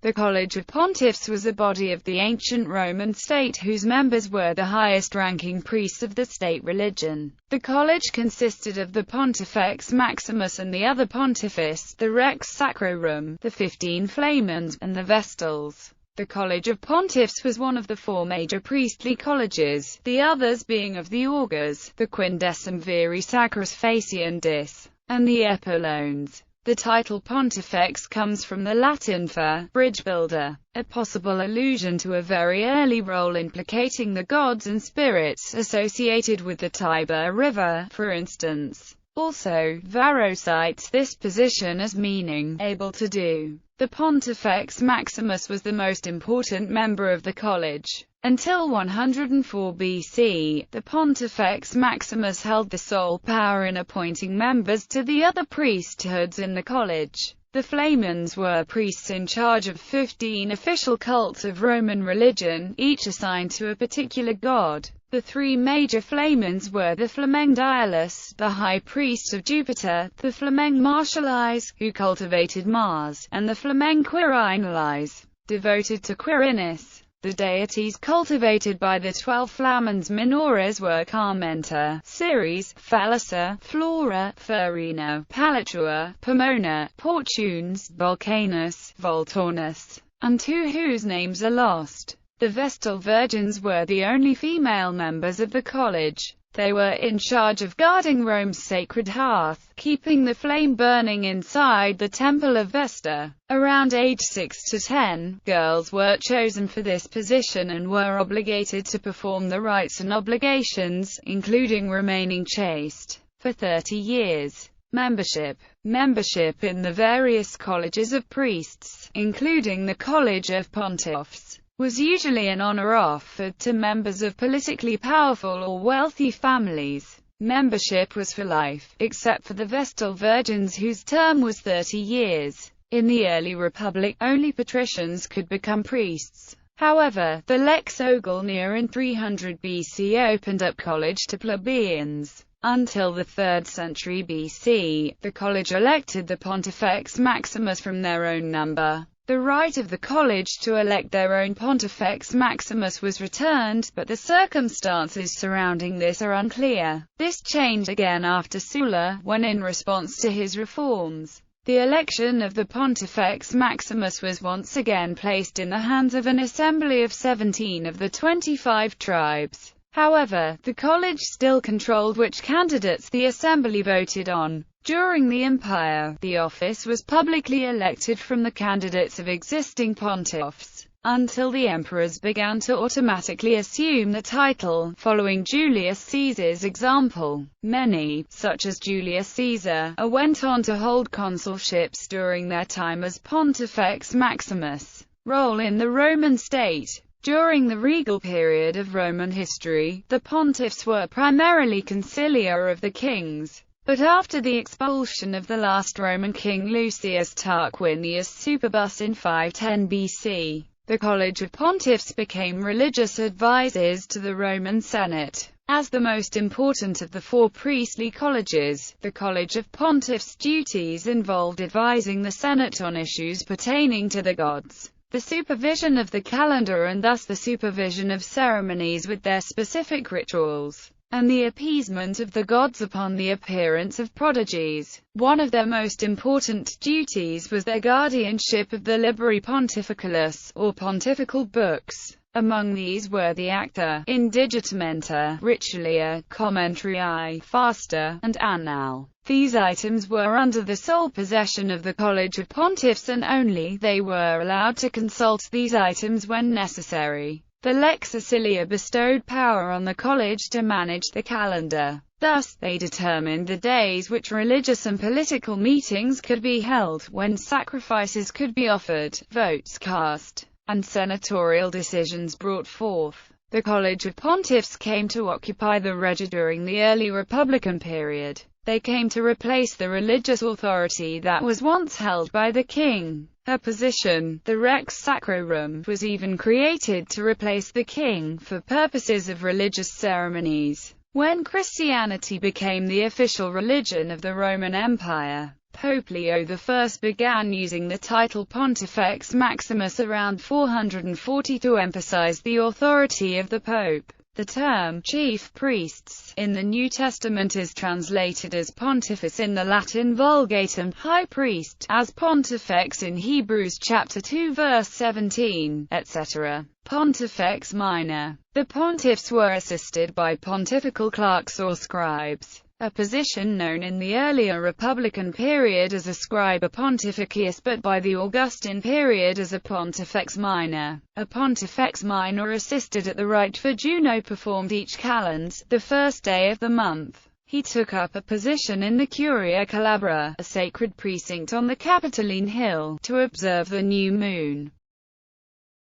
The College of Pontiffs was a body of the ancient Roman state whose members were the highest-ranking priests of the state religion. The college consisted of the Pontifex Maximus and the other Pontiffs, the Rex Sacrorum, the 15 Flamens, and the Vestals. The College of Pontiffs was one of the 4 major priestly colleges, the others being of the Augurs, the Quindecim Viri Sacris Faciendis, and the Epaulones. The title Pontifex comes from the Latin for bridge builder, a possible allusion to a very early role implicating the gods and spirits associated with the Tiber River, for instance. Also, Varro cites this position as meaning able to do. The Pontifex Maximus was the most important member of the college. Until 104 BC, the Pontifex Maximus held the sole power in appointing members to the other priesthoods in the college. The Flamens were priests in charge of 15 official cults of Roman religion, each assigned to a particular god. The 3 major Flamens were the Flameng Dialis, the high priest of Jupiter, the Flameng Martialis, who cultivated Mars, and the Flameng Quirinalis, devoted to Quirinus. The deities cultivated by the 12 Flamens Minores were Carmenta, Ceres, Phallisa, Flora, Furina, Palatua, Pomona, Portunes, Vulcanus, Volturnus, and 2 whose names are lost. The Vestal Virgins were the only female members of the college. They were in charge of guarding Rome's sacred hearth, keeping the flame burning inside the Temple of Vesta. Around age 6 to 10, girls were chosen for this position and were obligated to perform the rites and obligations, including remaining chaste, for 30 years. Membership in the various colleges of priests, including the College of Pontiffs, was usually an honor offered to members of politically powerful or wealthy families. Membership was for life, except for the Vestal Virgins whose term was 30 years. In the early Republic, only patricians could become priests. However, the Lex Ogulnia in 300 BC opened up college to plebeians. Until the 3rd century BC, the college elected the Pontifex Maximus from their own number. The right of the college to elect their own Pontifex Maximus was returned, but the circumstances surrounding this are unclear. This changed again after Sulla, when in response to his reforms, the election of the Pontifex Maximus was once again placed in the hands of an assembly of 17 of the 25 tribes. However, the college still controlled which candidates the assembly voted on. During the Empire, the office was publicly elected from the candidates of existing pontiffs, until the emperors began to automatically assume the title, following Julius Caesar's example. Many, such as Julius Caesar, went on to hold consulships during their time as Pontifex Maximus. Role in the Roman state. During the regal period of Roman history, the pontiffs were primarily conciliar of the kings. But after the expulsion of the last Roman king Lucius Tarquinius Superbus in 510 BC, the College of Pontiffs became religious advisors to the Roman Senate. As the most important of the 4 priestly colleges, the College of Pontiffs' duties involved advising the Senate on issues pertaining to the gods, the supervision of the calendar and thus the supervision of ceremonies with their specific rituals, and the appeasement of the gods upon the appearance of prodigies. One of their most important duties was their guardianship of the Libery Pontificalis, or pontifical books. Among these were the Acta, Indigitamenta, Ritualia, Commentarii, Fasta, and Annal. These items were under the sole possession of the College of Pontiffs and only they were allowed to consult these items when necessary. The Lex Acilia bestowed power on the college to manage the calendar. Thus, they determined the days which religious and political meetings could be held, when sacrifices could be offered, votes cast, and senatorial decisions brought forth. The College of Pontiffs came to occupy the Regia during the early Republican period. They came to replace the religious authority that was once held by the king. A position, the Rex Sacrorum, was even created to replace the king for purposes of religious ceremonies. When Christianity became the official religion of the Roman Empire, Pope Leo I began using the title Pontifex Maximus around 440 to emphasize the authority of the Pope. The term chief priests in the New Testament is translated as Pontiffs in the Latin Vulgate and high priest as Pontifex in Hebrews chapter 2 verse 17, etc. Pontifex Minor. The pontiffs were assisted by pontifical clerks or scribes, a position known in the earlier Republican period as a scriba pontificius but by the Augustan period as a pontifex minor. A pontifex minor assisted at the rite for Juno performed each calends, the first day of the month. He took up a position in the Curia Calabra, a sacred precinct on the Capitoline Hill, to observe the new moon.